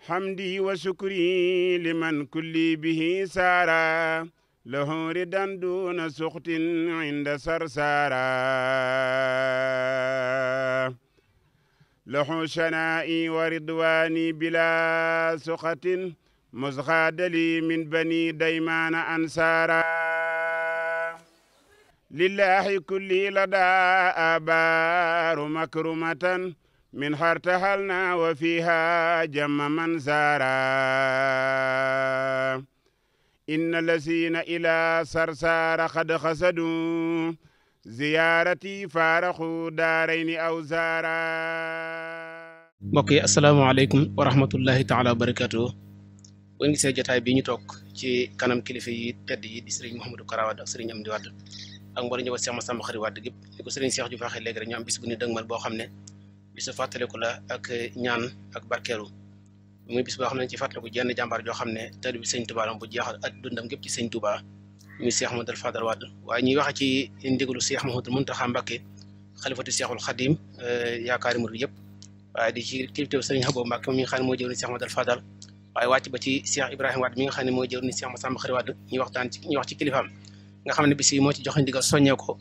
حمدي وشكري لمن كل به سارا له ردا دون سخط عند سرسارا له شنائي ورضواني بلا سخط مزغاد لي من بني ديمان أنسارا لله كل لدى آبار مكرمة من حرتهلنا وفيها جم من سارا إن الذين إلى سرسار قد خسدوا زيارتي فارقوا دارين أو زارا. mbokk yi asalaamaaleykum wa rahmatullahi taala wa barakaatu. bu ngeen gisee jotaay bi ñu toog ci kanam kilifa yi tedd yi di sëriñ Mouhamadou Kara Wade ak sëriñ Amdi Wade ak mboolem ñëw Cheikh Massamba Khary Wade gépp ni ko sëriñ Cheikh ju waxee léegi rek ñu am bis bu ñu dëgmal boo xam ne bisu fàttaliku la ak ñaan ak barkeelu muy bis boo xam ne ci fàttaliku jenn jàmbaar joo xam ne taalibe bi sëñ Touba bu jeexal ak dundam gépp ci sëñ Touba muy Cheikh Mouhamadoul Fadal Wade waaye ñuy waxe ci ndigalu Cheikh Mouhamadoul Mountakha Mbacké xalifatu Cheikhul Khadim yaakaari murid yëpp waaye di ci kilifteefu sëriñ Abo Mbacké mi nga xam ne mooy jëwriñ Cheikh Mouhamadoul Fadal waaye wàcc ba ci Cheikh Ibrahima Wade mi nga xam ne mooy jëwriñ Cheikh Massamba Khary Wade ñuy wax ci kilifaam nga xam ne bis yi moo ci joxe ndigal soññee ko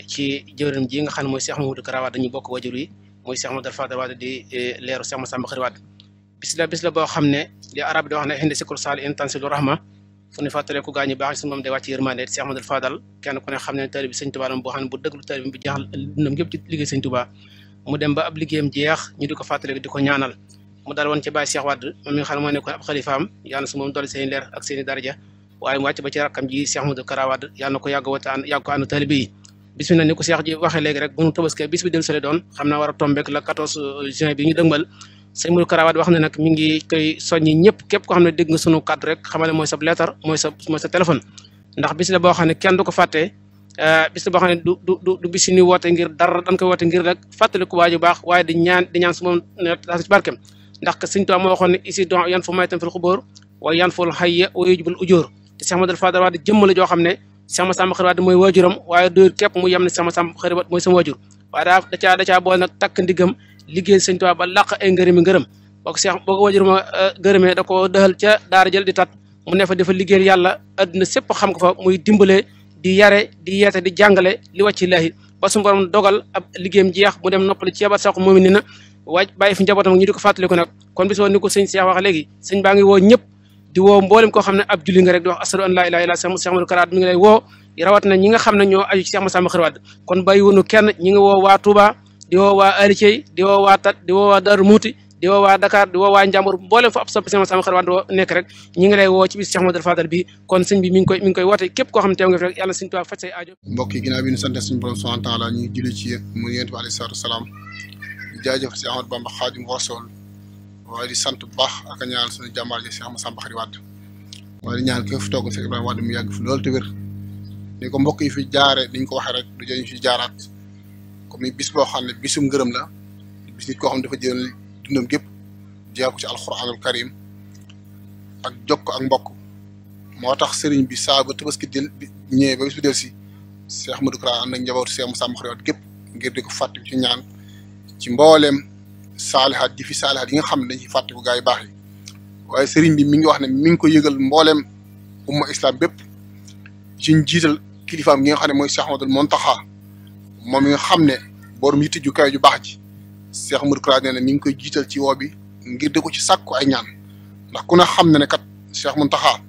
ci jëwriñ ji nga xam ne mooy Cheikh Mouhamadoul Kara Wade ñu bokk wajur yi mooy Cheikh Mouhamadoul Fadal Wade di leeru Cheikh Massamba Khary Wade bis la boo xam ne li arab di wax ne xinde sikul saal intansilu rahma fu ñu fàttalee ku gaañu baax su moom day wàcc yërmande Cheikh Mouhamadoul Fadal kenn ku ne xam ne taalibe bi sëñ Touba boo xam ne bu dëgglu taalibe bi jeexal dundam yëpp ci liggéey sëñ Touba mu dem ba ab liggéeyam jeex ñu di ko fàttale di ko ñaanal mu dal woon ci Baye Cheikh Wade moom mi nga xam ne moo nekkoon ab xalifaam yàlla na su moom dolli seen leer ak seen i daraja waaye mu wàcc ba ci rakkam ji Cheikh Mouhamadoul Kara Wade yàlla na ko yàgg ko ànd taalibe yi bis bi nag ni ko Cheikh ji waxee léegi rek bu ñu tabaskee bis bi del sole doon xam naa war a tombeek la 14 juin bi ñu dëgmal sëñ Mouhamadoul Kara Wade wax ne nag mi ngi koy soññi ñëpp képp koo xam ne dégg nga sunu kàddu rek xamal ne mooy sa lettre mooy sa téléphone ndax bis la boo xam ne kenn du ko fàtte bis la boo xam ne du bis ni woote ngir dara dañ koy woote ngir rek fàttali ko waaju baax waaye di ñaan su moom taas ci barkem ndax que sëñ Tuubaa moo waxoon ne ici don yan fu maytam fil xubóor waaye yan ful xayya wa yujbul ujóor te Cheikh Mouhamadoul Fadal Wade jëmm la joo xam ne Cheikh Massamba Khary Wade mooy waajuram waaye doyul képp mu yem ne Cheikh Massamba Khary Wade mooy sama waajur waaye da caa boole nag takk ndigam liggéey sëñ Tuubaa ba làq ay ngërëmi ngërëm boo ko waajuruma gërëmee da ko dëxal ca daara jël di tat mu ne fa dafa liggéeyal yàlla adduna sépp xam ko fa muy dimbale di yare di yeete di jàngale li wàcci laahi ba su borom dogal ab liggéeyam jeex mu dem noppali ci yabat sax moom ni na waaj bàyyi fi njabootam ñu di ko fàttaliku nag kon bis boo ni ko sëñ Cheikh wax léegi sëñ baa ngi woo ñëpp di woo mboolem koo xam ne ab julli nga rek di wax ashadu an laa ilaaha illallaah Cheikh Mouhamadoul Kara Wade mi ngi lay woo rawat na ñi nga xam ne ñoo aju ci Cheikh Massamba Khary Wade kon bàyyi wonu kenn ñi ngi woo waa Touba di woo waa Aricey di woo waa Tat di woo waa Darou Mouti di woo waa Dakar di woo waa Njàmbur mboolem fa ab sopp Cheikh Massamba Khary Wade nekk rek ñi ngi lay woo ci bis Cheikh Mouhamadoul Fadal bi kon sëñ bi mi ngi koy woote képp koo xam ne teew nga fi rek yàlla sëñ Tuubaa faj say aajo. mbokk yi ginnaaw bi ñu sant suñu borom subhaanahu wa taala ñu julli ci mu yonent bi alayhi salaatu wa salaam di jaajëf si Ahmadu Bamba Xaadimu Rasuul waaye di sant bu baax ak a ñaan suñu jàmbaar ji Cheikh Massamba Khary Wade waaye di ñaan ki fi toog Cheikh Ibrahima Wade mu yàgg fi loolu te wér ni ko mbokk yi fi jaare diñ ko waxee rek du jëriñ fi jaaraat comme bis boo xam ne bisum ngërëm la bis nit koo xam ne dafa jël dundam gépp jeex ko ci alxuraanul karim ak jokk ak mbokk moo tax sëriñ bi saa ba tabaski del ñëwee ba bis bu del si Cheikh Mouhamadoul Kara ànd ak njabootu Cheikh Massamba Khary Wade gépp ngir di ko fàtte ci ñaan ci mbooleem saalihaat ji fi saalihaat yi nga xam ne dañ ci fàtte bu gaa yi baax yi waaye sëriñ bi mi ngi wax ne mi ngi ko yëgal mbooleem umma islam bépp ci jiital kilifaam gi nga xam ne mooy Cheikh Mouhamadoul Mountakha moom mi nga xam ne borom yitte ju kaw ju baax ji Cheikh Mouhamadoul Kara nee na mi ngi koy jiital ci woo bi ngir di ko ci sàkku ay ñaan ndax ku ne xam ne ne kat Cheikh Mountakha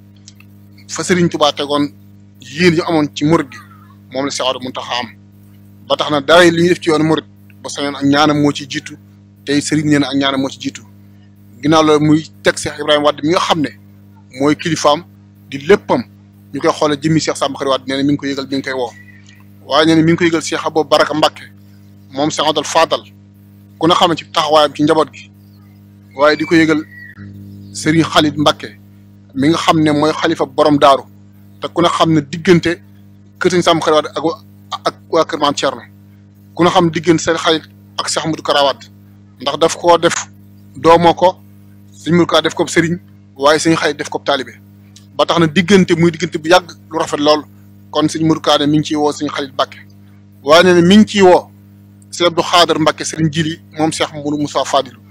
fa Serigne Touba tegoon yéen yu amoon ci murid gi moom la Cheikh Mountakha am ba tax na dara li ñuy def ci yoonu murid ba sañoon ak ñaanam moo ci jiitu tey Serigne nee na ak ñaanam moo ci jiitu ginnaaw loolu muy teg Cheikh Ibrahima Wade mi nga xam ne mooy kilifaam di léppam ñu koy xoolee jëmmi Cheikh Massamba Khary Wade nee na mi ngi koy yëgal mi ngi koy woo waaye nee na mi ngi koy yëgal Cheikh Abo Baraka Mbacké moom Cheikh Mouhamadoul Fadal ku ne xam ne ci taxawaayam ci njaboot gi waaye di ko yëgal Serigne Khalid Mbacké mi nga xam ne mooy xalifa borom daaru te ku ne xam ne diggante kër Sëñ Massamba Khary Wade ak waa kër Maam Thierno ku ne xam diggante seen Khalid ak Cheikh Mouhamadoul Kara Wade ndax daf koo def doomoo ko Sëñ Mouhamadoul Kara def ko Serigne waaye Sëñ Khalid def ko taalibe ba tax na diggante muy diggante bu yàgg lu rafet lool kon Sëñ Mouhamadoul Kara mi ngi ciy woo Sëñ Khalid Mbacké waaye nee na mi ngi ciy woo Sëñ Abdou Khader Mbacké Serigne Jili moom Cheikh Mouhamadou Moussa Fadilou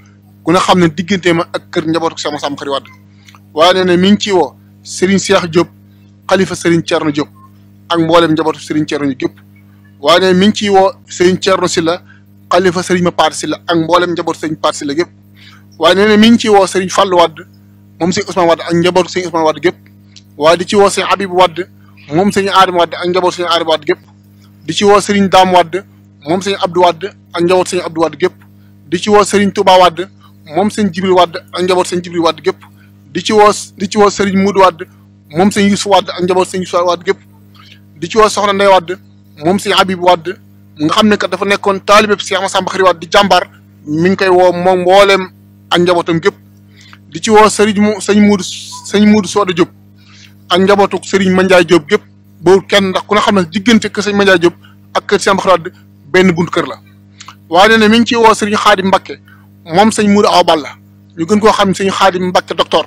ku ne xam ne digganteem ak kër njabootu Cheikh Massamba Khary Wade waaye nee na mi ngi ciy woo Serigne Cheikh Diop xalifa Serigne Thierno Diop ak mboolem njabootu Serigne Thierno Diop waaye nee na mi ngi ciy woo Serigne Thierno Sylla xalifa Serigne Mapar Sylla ak mboolem njabootu Serigne Par Sylla gépp waaye nee na mi ngi ciy woo Serigne Fallou Wade moom Serigne Ousmane Wade ak njabootu Serigne Ousmane Wade gépp waaye di ci woo Serigne Habib Wade moom Serigne Adama Wade ak njabootu Serigne Adama Wade gépp di ci woo Serigne Dame Wade moom Serigne Abdou Wade ak njabootu Serigne Abdou Wade gépp di ci woo Serigne Touba Wade moom Serigne Jibril Wade ak njabootu Serigne Jibril Wade gépp di ci woo Serigne Moudou Wade moom Serigne Youssou Wade ak njabootu Serigne Youssou Wade gépp di ci woo Soxna Ndeye Wade moom Serigne Habib Wade nga xam ne kat dafa nekkoon taalibe Cheikh Massamba Khary Wade di jàmbaar mi ngi koy woo moom mbooleem ak njabootam gépp di ci woo Serigne Moudou Soda Diop ak njabootu Serigne Mandiaye Diop gépp boobu kenn ndax ku ne xam ne diggante kër Serigne Mandiaye Diop ak kër Cheikh Massamba Khary Wade benn buntu kër la waaye nee na mi ngi ciy woo Serigne Khadim Mbacké moom Serigne Moudou Awa Balla ñu gën koo xam Serigne Khadim Mbacké docteur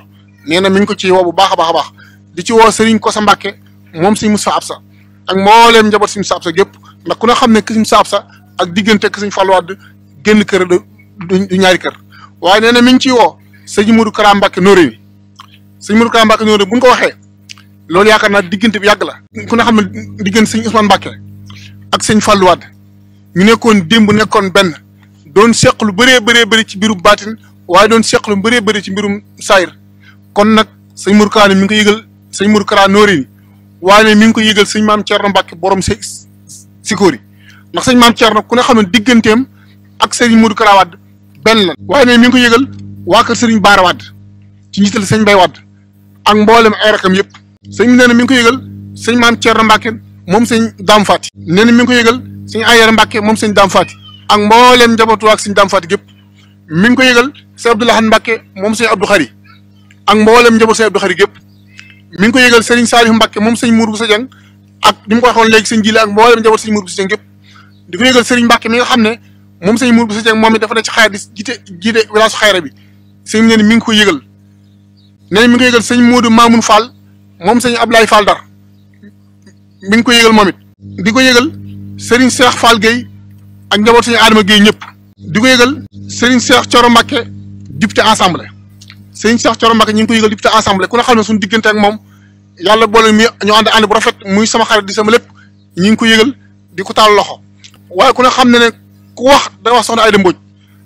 nee na mi ngi ko ciy woo bu baax a baax a baax di ci woo Serigne Kossa Mbacké moom Serigne Moussa Absa ak mbooleem njaboot Serigne Moussa Absa gépp ndax ku ne xam ne kër Serigne Moussa Absa ak diggante kër Serigne Fallou Wade génn kër du ñaari kër waaye nee na mi ngi ciy woo Serigne Modou Kara Mbacké Noreyni Serigne Modou Kara Mbacké Noreyni bu ñu ko waxee loolu yaakaar naa diggante bi yàgg la ku ne xam ne diggante Serigne Ousmane Mbacké ak Serigne Fallou Wade ñu nekkoon démb nekkoon benn doon seq lu bëree ci mbirum baatin waaye doon seq lu bëree ci mbirum saayir kon nag sëñ Modou Kara mi ngi ko yëgal sëñ Modou Kara Noreyni waaye ne mi ngi ko yëgal sëñ Maam Thierno Mbacké borom Sikori ndax sëñ Maam Thierno ku ne xam ne digganteem ak Serigne Modou Kara Wade benn la waaye ne mi ngi ko yëgal waa kër Serigne Bara Wade ci njiital sëñ Mbaye Wade ak mboolem ay rakam yëpp sëñ bi nee na mi ngi ko yëgal sëñ Maam Thierno Mbacké moom sëñ Dame Fati nee na mi ngi ko yëgal sëñ Ayara Mbacké moom sëñ Dame Fati ak mboolem njabootu ak sëñ Dame Fati gépp mi ngi ko yëgal sëñ Abdoulahan Mbacké moom sëñ Abdou Khari ak mboolem njaboot sëñ Abdou Khari gépp mi ngi ko yëgal Serigne Salif Mbacké moom sëñ Mourou Boussa Dieng ak ni mu ko waxoon léegi sëñ Jili ak mboolem njaboot sëñ Mourou Boussa Dieng gépp di ko yëgal Serigne Mbacké mi nga xam ne moom sëñ Mourou Boussa Dieng moom it dafa ne ci xayra di jiite village xayra bi sëñ ne mi ngi ko yëgal nee na mi ngi ko yëgal sëñ Modou Mamoun Fall moom sëñ Ablaye Fall Dar mi ngi ko yëgal moom it di ko yëgal Serigne Cheikh Fall Gueye ak njaboot sëñ Adama Gueye ñëpp di ko yëgal Serigne Cheikh Thioro Mbacké député assemblée Serigne Cheikh Thioro Mbacké ñu ngi ko yëgal député assemblée ku ne xam ne suñu diggante ak moom yàlla boole mi ñu ànd bu rafet muy sama xarit di sama lépp ñu ngi ko yëgal di ko taal loxo waaye ku ne xam ne ku wax da wax soxna Aïda Mbodj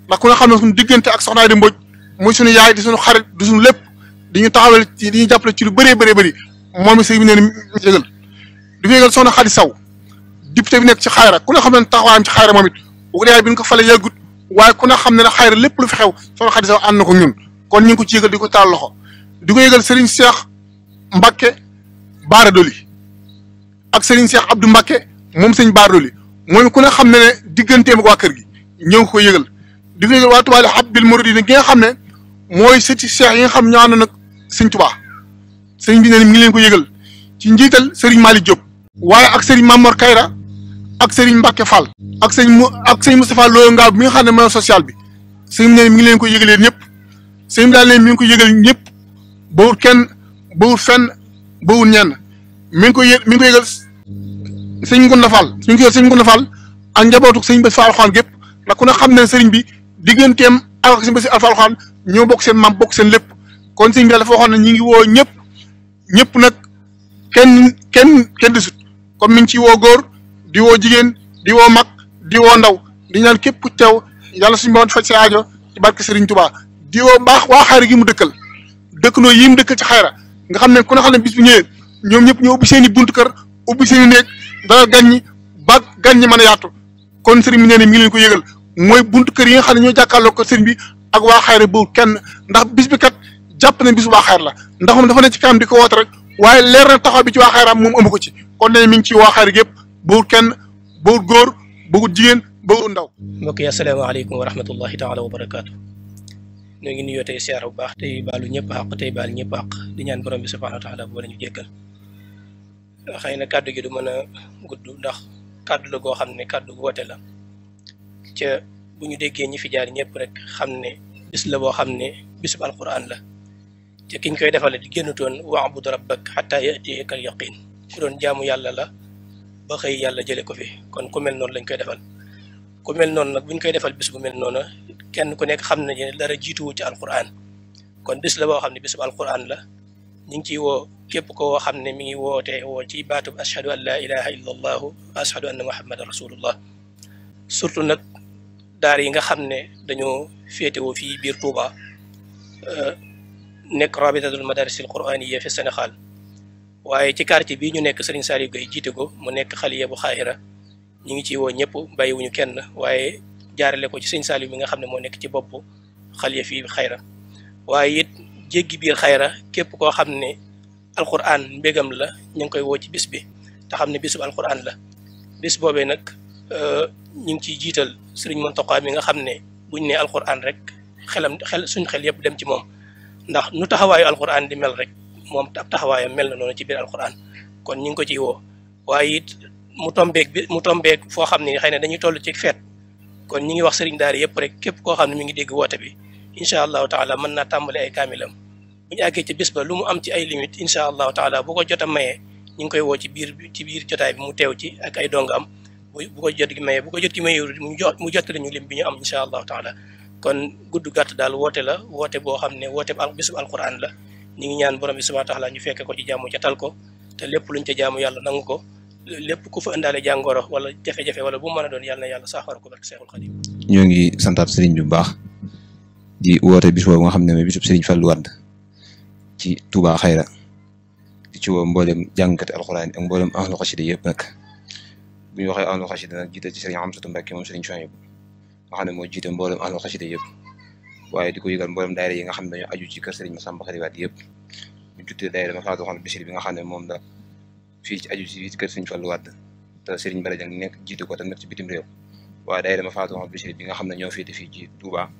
ndax ku ne xam ne suñu diggante ak soxna Aïda Mbodj muy suñu yaay di suñu xarit di suñu lépp di ñu taxawal ci di ñu jàppale ci lu bëree moom it sëñ bi nee na yëgal di ko yëgal soxna Khady Sow député bi nekk ci xayra ku ne xam ne taxawaayam ci xayra moom it bu ko defee bi ñu ko falee yàggut waaye ku ne xam ne xayra lépp lu fi xew soxna Khady Sow ànd na ko ñun kon ñu ngi ko ci yëgal di ko taal loxo di ko yëgal Serigne Cheikh Mbacké Bara Doli ak Serigne Cheikh Abdou Mbacké moom sëñ Bara Doli moom ku ne xam ne digganteem ak waa kër gi ñëw ko yëgal di ko yëgal waa Touba Habbil Mouridina gi nga xam ne mooy sëti Cheikh yi nga xam ñoo ànd nag sëñ Touba sëriñ bi ne mi ngi leen ko yëgal ci njiital Serigne Malick Diop waaye ak Serigne Mamor Kayra ak Serigne Mbacké Fall ak sëñ Moustapha Lo Ngaaw bi nga xam ne mooy social bi sëriñ bi ne mi ngi leen ko yëgalee ñëpp sëriñ bi daal ne mi ngi ko yëgal ñëpp bawut kenn bawut fenn bawut ñenn mi ngi ko yëgal sëñ Ngunda Fall mi ngi ko yëgal sëñ Ngunda Fall ak njabootu sëñ Bass Fall Xaan gépp ndax ku ne xam ne sëriñ bi digganteem ak sëñ Bass Fall Xaan ñoo bokk seen maam bokk seen lépp kon sëriñ bi daal dafa waxoon ne ñi ngi woo ñëpp nag kenn desut comme mi ngi ciy woo góor di woo jigéen di woo mag di woo ndaw di ñaan képp ku teew yàlla suñu borom faj sa aajo ci barke Serigne Touba di woo mbaax waa xayra gi mu dëkkandoo yi mu dëkkal ci xayra nga xam ne ku ne xam ne bis bu ñëwee ñoom ñëpp ñoo ubbi seen i buntu kër ubbi seen i néeg dara gan ñi mën a yaatu kon Serigne bi nee na mi ngi leen ko yëgal mooy buntu kër yi nga xam ne ñoo jàkkaarloo ko Serigne bi ak waa xayra boobu kenn ndax bis bi kat jàpp na bisu waa xayra la ndax moom dafa ne ci kanam di ko woote rek waaye leer na taxaw bi ci waa xayra moom ëmb ko ci kon ne mi ngi ci waa xayra gépp bawut kenn bawut góor bawut jigéen bawut ndaw. mbokk yi asalaamaaleykum wa rahmatullahi taala wa barakaatu. ñoo ngi nuyoo tey siyaar bu baax tey baalu ñëpp àq tey baal ñëpp àq di ñaan borom bi subhaanahu wa taala bu ñu jéggal. xëy na kàddu gi du mën a gudd ndax kàddu la goo xam ne kàddu woote la ca bu ñu déggee ñi fi jaar ñëpp rek xam ne bis la boo xam ne bisub alquran la te kiñ koy defale di génnutoon wa'bud rabbak hatta ya'tiyakal yaqin ku doon jaamu yàlla la ba xëy yàlla jële ko fi kon ku mel noonu lañ koy defal ku mel noonu nag buñ koy defal bis bu mel noonu kenn ku nekk xam nañu ne dara jiituwu ci alquran kon bis la boo xam ne bisub alquran la ñu ngi ciy woo képp koo xam ne mi ngi woo ci baatub ashhadu an la ilaha illa allahu ashhadu anna muhammadan rasulullah surtout nag daar yi nga xam ne dañoo féetewoo fii biir Touba nekk rabitatul madarisil qur'aniyya fi Sénégal waaye ci quartier bii ñu nekk Serigne Saliou Gueye jiite ko mu nekk xaliya bu xaayira ñu ngi ciy woo ñëpp bàyyiwuñu kenn waaye jaarale ko ci Serigne Saliou bi nga xam ne moo nekk ci bopp xaliya fii xayra waaye it jéggi biir xayra képp koo xam ne alquran mbégam la ñu ngi koy woo ci bis bi te xam ne bisub alquran la bis boobee nag ñu ngi ciy jiital Serigne Mountakha mi nga xam ne buñ ne alquran rek suñ xel yëpp dem ci moom ndax nu taxawaayu alquran di mel rek moom ab taxawaayam mel na noonu ci biir alquran kon ñu ngi ko ciy woo waaye it mu tombeeg foo xam ne xëy na dañuy toll ci feet kon ñi ngi wax sëriñ daara yëpp rek képp koo xam ne mi ngi dégg woote bi incha allahu taala mën naa tàmbale ay kaamilam bu ñu àggee ci bis ba lu mu am ci ay limite incha allahu taala bu ko jot a mayee ñu ngi koy woo ci biir jotaay bi mu teew ci ak ay dongam bu ko jot gi mayee bu ko jot gi mayee mu jot ñu lim bi ñu am incha allahu taala kon gudd gàtt daal woote la woote boo xam ne woote bisub alquran la ñu ngi ñaan borom bi subhanahu wa taala ñu fekke ko ci jàmm ca tal ko te lépp luñ ca jaamu yàlla nangu ko lépp ku fa indaale jàngoro wala jafe-jafe wala bu mën a doon yàlla na yàlla saafara ko barke Seexul Xadim. ñoo ngi santaat sëriñ bi bu baax di woote bis boobu nga xam ne mooy bisub sëriñ Fallou Wade ci Touba Xayra di ci woo mboolem jàngkati alxuraan ak mboolem ahlu xasida yëpp nag bu ñu waxee ahlu xasida nag jiite ci sëriñ Amsatu Mbàkke moom sëriñ Chouaïbou nga xam ne moo jiite mboolem ahlu xasida yëpp waaye di ko yëgal mboolem daayira yi nga xam ne dañoo aju ci kër sëriñ Massamba Khary Wade yëpp bu juttee daayira ma faatu xam Bichri bi nga xam ne moom la fii ci aju ci kër sëriñ Fallou Wade te sëriñ Bara Dieng nekk jiite ko te nekk ci bitim réew waaye daayira ma faatu xam Bichri bi nga xam ne ñoo féete fii ci Touba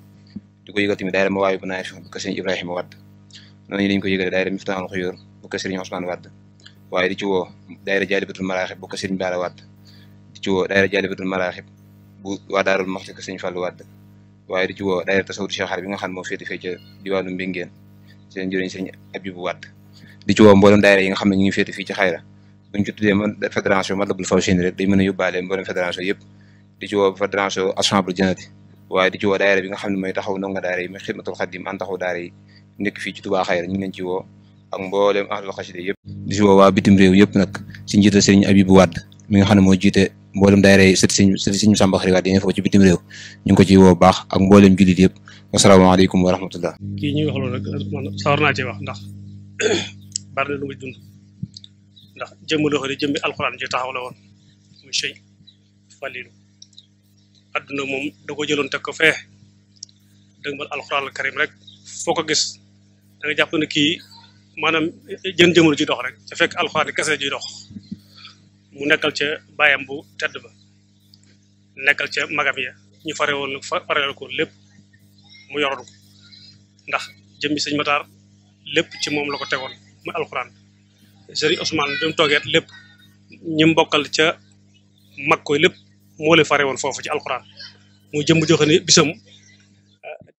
di ko yëgal tamit daayira ma waayu bu naay fi bu kër sëriñ Ibrahima Wade noonu lañ ko yëgale daayira Miftaahul Xuyóor bu kër sëriñ Ousmane Wade waaye di ci woo daayira Jaalibatul Maraaxib bu kër sëriñ Bara Wade di ci woo daayira Jaalibatul Maraaxib bu waa Daarul Muxti kër sëriñ Fallou Wade waaye di ci woo daayira Tasawudu Cheikh Xaar bi nga xam ne moo féete fee ca diwaanu Mbéngeen seen njëriñ sëriñ Abibu Wade di ci woo mboolem daayira yi nga xam ne ñu ngi féete fii ci Xayra buñ ci tuddee fédération Matlabul Fawzayni rek day mën a yóbbaale mboolem fédération yëpp di ci woo fédération Ashabul Jannati waaye di ci woo daayira bi nga xam ne mooy taxaw ndonga daayira yi muy Xidmatul Xadim an taxaw daayira yi nekk fii ci Touba Xayra ñu ngi leen ci woo ak mboolem ahlu xasida yëpp di ci woo waa bitim réew yëpp nag si njiital sëriñ Abibu Wade mi nga xam ne moo jiite mboolem daayira yi sëriñ Massamba Khary Wade yi ne foofu ci bitim réew ñu ngi ko ciy woo baax ak mboolem jullit yëpp wasalaamaaleykum wa rahmatullah kii ñuy wax loolu rek man sawar naa ci wax ndax bari na lu muy dund ndax jëmm loo xam ne jëmmi alxuraan ji taxaw la woon muy sëñ Falilu adduna moom da ko jëloon teg ko fee dëgmal alxuraan al karim rek foo ko gis da nga jàpp ne kii maanaam jëmul ji dox rek ca fekk alxuraan kese ji dox mu nekkal ca bàyyam bu tedd ba nekkal ca magam ya ñu farewal ko lépp mu yoroon ko ndax jëmmi sëñ Matar lépp ci moom la ko tegoon muy alxuraan sëriñ Ousmane bi mu toogee lépp ñi mbokkal ca mag koy lépp moo leen farewoon foofu ci alxuraan muy jëmm joxe ni bisam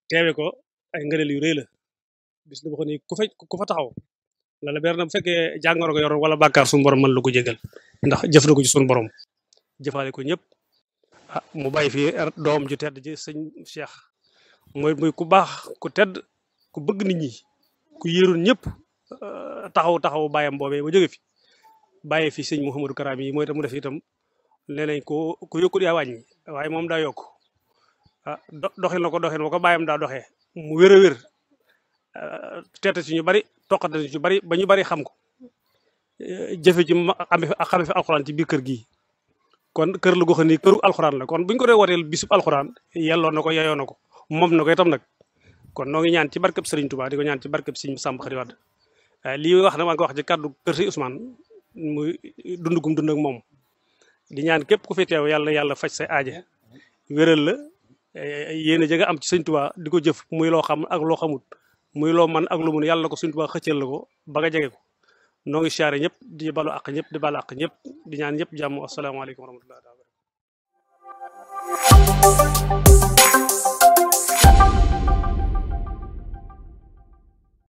teewe ko ay ngëneel yu rëy la bis la boo xam ne ku fa taxaw la beer na bu fekkee jàngoro ko yoroon wala bàkkaar suñu borom mën la ko jégal ndax jëf na ko ci suñu borom jëfaale ko ñëpp mu bàyyi fi doom ju tedd ji sëñ Cheikh muy ku baax ku tedd ku bëgg nit ñi ku yéeroon ñëpp taxaw bàyyam boobee ba jóge fi bàyyi fi sëñ Mouhamadou Karam yi mooy itam mu def itam nee nañ ko yokkut yaa wàññi waaye moom daa yokk doxin la ko doxin wa ko bàyyam daa doxee mu wér a wér teete ci ñu bari toqate ci ñu bari ba ñu bari xam ko jëfe ci xame fi alxuraan ci biir kër gi kon kër la goo xam ni këru alxuraan la kon buñ ko dee wooteel bisub alxuraan yelloo na ko yeyoo na ko moom na ko itam nag kon noo ngi ñaan ci barkeb Sëriñ Tuubaa di ko ñaan ci barkeb Sëriñ Massamba Khary Wade lii wax na maa ngi wax ci kàddu kër si Ousmane muy dund gum dund ak moom di ñaan képp ku fi teew yàlla faj say aaja wéral la yéen a jëga am ci Sëriñ Tuubaa di ko jëf muy loo xam ak loo xamut muy loo man ak lu mun yàlla ko Sëriñ Tuubaa xëccal la ko ba nga jege ko noo ngi siyaare ñëpp di balu àq ñëpp di balu àq ñëpp di ñaan ñëpp jàmm asalaamaaleykum wa rahmatullahi wa barakatuh